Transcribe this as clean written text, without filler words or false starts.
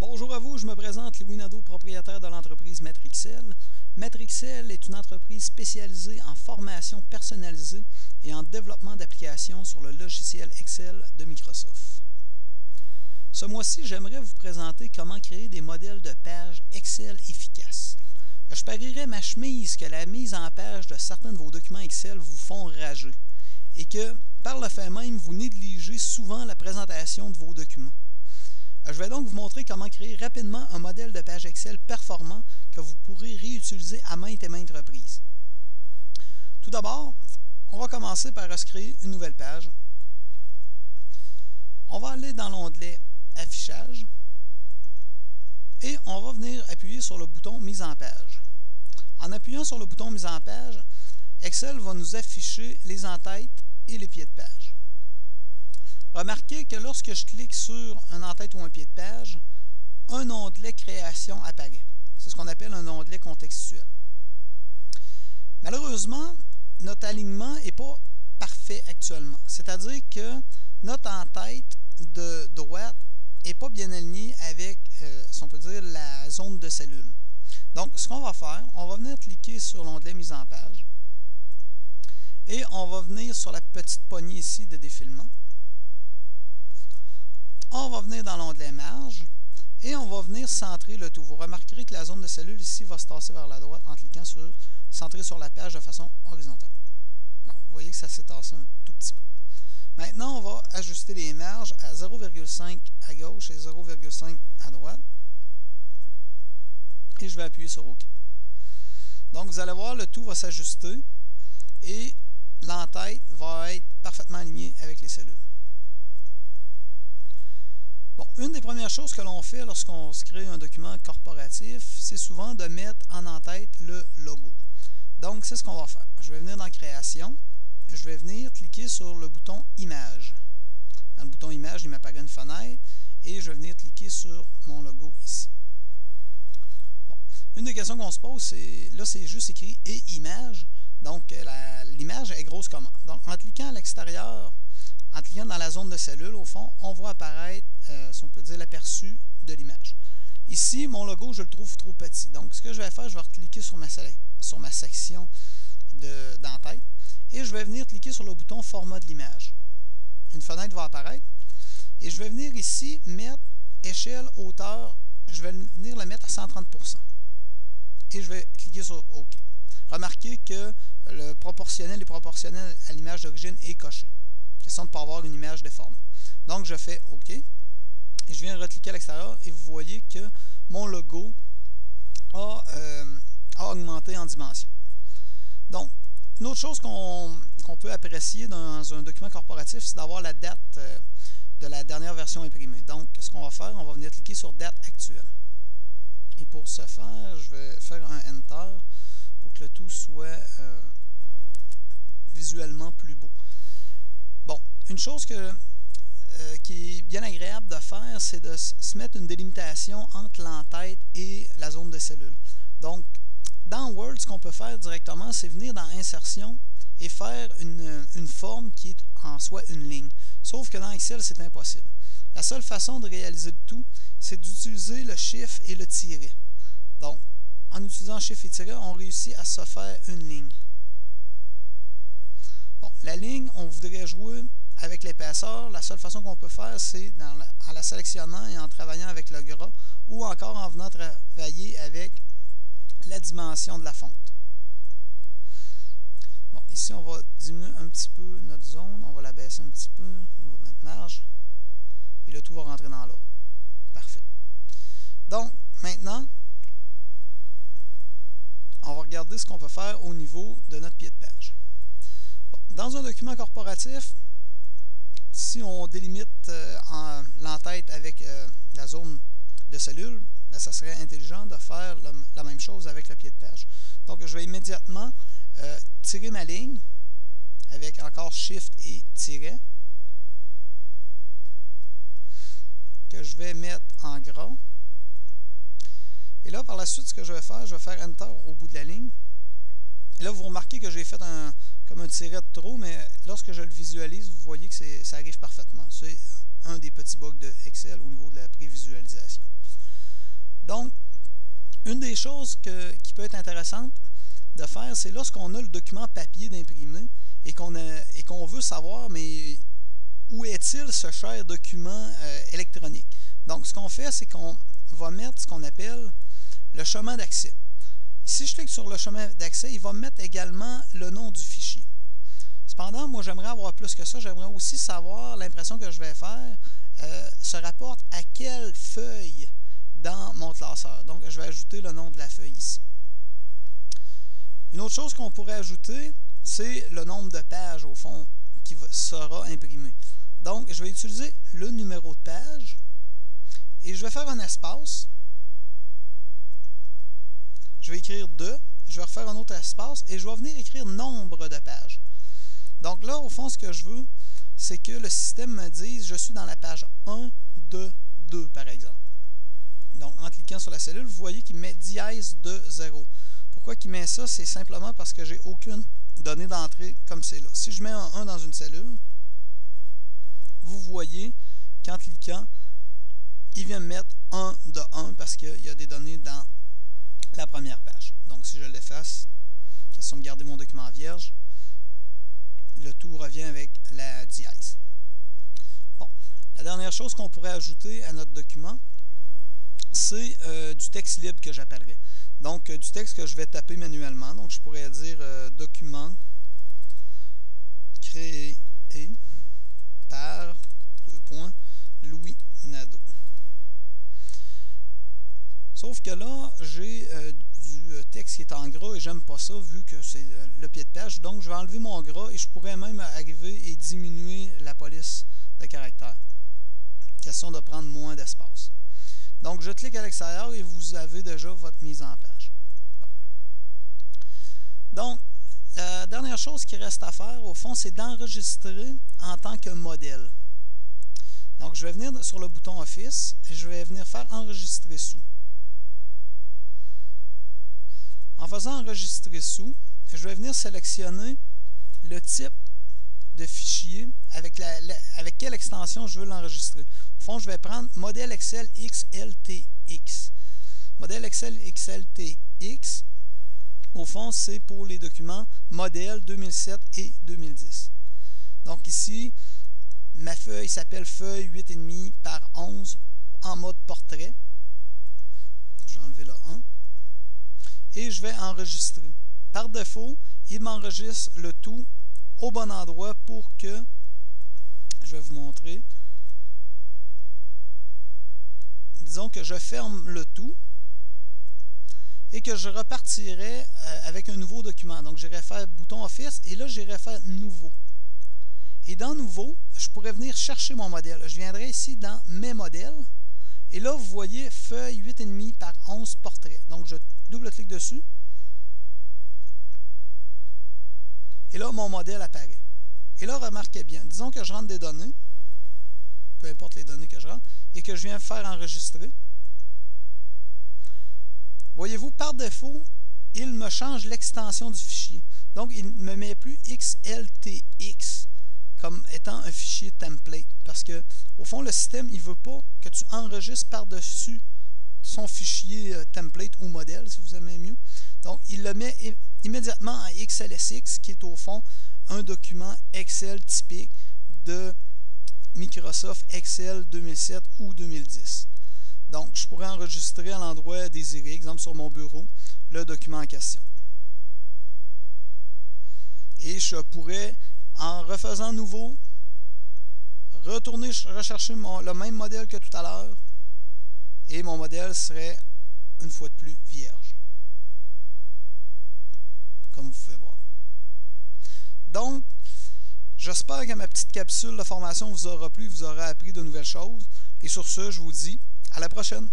Bonjour à vous, je me présente Louis Nadeau, propriétaire de l'entreprise Matrixel. Matrixel est une entreprise spécialisée en formation personnalisée et en développement d'applications sur le logiciel Excel de Microsoft. Ce mois-ci, j'aimerais vous présenter comment créer des modèles de pages Excel efficaces. Je parierais ma chemise que la mise en page de certains de vos documents Excel vous font rager et que, par le fait même, vous négligez souvent la présentation de vos documents. Je vais donc vous montrer comment créer rapidement un modèle de page Excel performant que vous pourrez réutiliser à maintes et maintes reprises. Tout d'abord, on va commencer par se créer une nouvelle page. On va aller dans l'onglet Affichage et on va venir appuyer sur le bouton Mise en page. En appuyant sur le bouton Mise en page, Excel va nous afficher les en-têtes et les pieds de page. Remarquez que lorsque je clique sur un en-tête ou un pied de page, un onglet Création apparaît. C'est ce qu'on appelle un onglet contextuel. Malheureusement, notre alignement n'est pas parfait actuellement. C'est-à-dire que notre en-tête de droite n'est pas bien aligné avec, si on peut dire, la zone de cellule. Donc, ce qu'on va faire, on va venir cliquer sur l'onglet Mise en page et on va venir sur la petite poignée ici de défilement. On va venir dans l'onglet Marge et on va venir centrer le tout. Vous remarquerez que la zone de cellule ici va se tasser vers la droite en cliquant sur Centrer sur la page de façon horizontale. Donc, vous voyez que ça s'est tassé un tout petit peu. Maintenant, on va ajuster les marges à 0,5 à gauche et 0,5 à droite. Et je vais appuyer sur OK. Donc, vous allez voir, le tout va s'ajuster et l'en-tête va être parfaitement alignée avec les cellules. Bon, une des premières choses que l'on fait lorsqu'on se crée un document corporatif, c'est souvent de mettre en en-tête le logo. Donc, c'est ce qu'on va faire. Je vais venir dans Création, je vais venir cliquer sur le bouton Image. Dans le bouton Image, il m'apparaît une fenêtre et je vais venir cliquer sur mon logo ici. Bon, une des questions qu'on se pose, c'est là, c'est juste écrit « et image ». Donc, l'image est grosse comment? Donc, en cliquant à l'extérieur, en cliquant dans la zone de cellule, au fond, on voit apparaître, si on peut dire, l'aperçu de l'image. Ici, mon logo, je le trouve trop petit. Donc, ce que je vais faire, je vais recliquer sur ma section d'en-tête et je vais venir cliquer sur le bouton Format de l'image. Une fenêtre va apparaître et je vais venir ici mettre Échelle, hauteur, je vais venir le mettre à 130%. Et je vais cliquer sur OK. Remarquez que le proportionnel est proportionnel à l'image d'origine est coché. Question de ne pas avoir une image déformée. Donc, je fais OK. Et je viens recliquer à l'extérieur et vous voyez que mon logo a augmenté en dimension. Donc, une autre chose qu'on peut apprécier dans un document corporatif, c'est d'avoir la date de la dernière version imprimée. Donc, ce qu'on va faire, on va venir cliquer sur Date actuelle. Et pour ce faire, je vais faire un Enter pour que le tout soit visuellement plus beau. Bon, une chose qui est bien agréable de faire, c'est de se mettre une délimitation entre l'en-tête et la zone de cellule. Donc, dans Word, ce qu'on peut faire directement, c'est venir dans Insertion et faire une forme qui est en soi une ligne. Sauf que dans Excel, c'est impossible. La seule façon de réaliser le tout, c'est d'utiliser le chiffre et le tiret. Donc, en utilisant chiffre et tiret, on réussit à se faire une ligne. Bon, la ligne, on voudrait jouer avec l'épaisseur. La seule façon qu'on peut faire, c'est en la sélectionnant et en travaillant avec le gras ou encore en venant travailler avec la dimension de la fonte. Bon, ici, on va diminuer un petit peu notre zone. On va la baisser un petit peu au niveau de notre marge. Et le tout va rentrer dans l'ordre. Parfait. Donc, maintenant, on va regarder ce qu'on peut faire au niveau de notre pied de page. Bon, dans un document corporatif, si on délimite l'en-tête avec la zone de cellule, ben, ça serait intelligent de faire la même chose avec le pied de page. Donc, je vais immédiatement tirer ma ligne avec encore Shift et tiret que je vais mettre en gras. Et là, par la suite, ce que je vais faire Enter au bout de la ligne. Et là, vous remarquez que j'ai fait comme un tiret de trop, mais lorsque je le visualise, vous voyez que ça arrive parfaitement. C'est un des petits bugs de Excel au niveau de la prévisualisation. une des choses qui peut être intéressante de faire, c'est lorsqu'on a le document papier d'imprimer et qu'on veut savoir, mais où est-il ce cher document électronique. Donc, ce qu'on fait, c'est qu'on va mettre ce qu'on appelle le chemin d'accès. Si je clique sur le chemin d'accès, il va me mettre également le nom du fichier. Cependant, moi, j'aimerais avoir plus que ça. J'aimerais aussi savoir l'impression que je vais faire se rapporte à quelle feuille dans mon classeur. Donc, je vais ajouter le nom de la feuille ici. Une autre chose qu'on pourrait ajouter, c'est le nombre de pages, au fond, qui sera imprimé. Donc, je vais utiliser le numéro de page et je vais faire un espace. Je vais écrire 2, je vais refaire un autre espace et je vais venir écrire nombre de pages. Donc là, au fond, ce que je veux, c'est que le système me dise je suis dans la page 1 de 2, par exemple. Donc, en cliquant sur la cellule, vous voyez qu'il met dièse de 0. Pourquoi il met ça? C'est simplement parce que j'ai aucune donnée d'entrée comme c'est là. Si je mets un 1 dans une cellule, vous voyez qu'en cliquant, il vient me mettre 1 de 1 parce qu'il y a des données dans la première page. Donc, si je l'efface, question de garder mon document vierge, le tout revient avec la dièse. Bon, la dernière chose qu'on pourrait ajouter à notre document, c'est du texte libre que j'appellerais. Donc, du texte que je vais taper manuellement. Donc, je pourrais dire document créé par Louis Nadeau. Sauf que là, j'ai du texte qui est en gras et j'aime pas ça vu que c'est le pied de page. Donc, je vais enlever mon gras et je pourrais même arriver et diminuer la police de caractère. Question de prendre moins d'espace. Donc, je clique à l'extérieur et vous avez déjà votre mise en page. Bon. Donc, la dernière chose qui reste à faire, au fond, c'est d'enregistrer en tant que modèle. Donc, je vais venir sur le bouton Office et je vais venir faire Enregistrer sous. En faisant Enregistrer sous, je vais venir sélectionner le type de fichier avec quelle extension je veux l'enregistrer. Au fond, je vais prendre modèle Excel XLTX. Modèle Excel XLTX, au fond, c'est pour les documents modèle 2007 et 2010. Donc ici, ma feuille s'appelle feuille 8,5 par 11 en mode portrait. Je vais enlever le 1. Et je vais enregistrer. Par défaut, il m'enregistre le tout au bon endroit pour que, je vais vous montrer, disons que je ferme le tout et que je repartirai avec un nouveau document. Donc, j'irai faire bouton Office et là, j'irai faire Nouveau. Et dans Nouveau, je pourrais venir chercher mon modèle. Je viendrai ici dans Mes modèles et là, vous voyez feuille 8,5 par 11 portrait. Donc, je double-clique dessus. Et là, mon modèle apparaît. Et là, remarquez bien, disons que je rentre des données, peu importe les données que je rentre, et que je viens faire enregistrer. Voyez-vous, par défaut, il me change l'extension du fichier. Donc, il ne me met plus XLTX comme étant un fichier template. Parce que, au fond, le système, il ne veut pas que tu enregistres par-dessus son fichier template ou modèle, si vous aimez mieux. Donc, il le met immédiatement en XLSX, qui est au fond un document Excel typique de Microsoft Excel 2007 ou 2010. Donc, je pourrais enregistrer à l'endroit désiré, exemple sur mon bureau, le document en question. Et je pourrais, en refaisant nouveau, retourner rechercher le même modèle que tout à l'heure, et mon modèle serait, une fois de plus, vierge. Comme vous pouvez voir. Donc, j'espère que ma petite capsule de formation vous aura plu, vous aura appris de nouvelles choses. Et sur ce, je vous dis à la prochaine.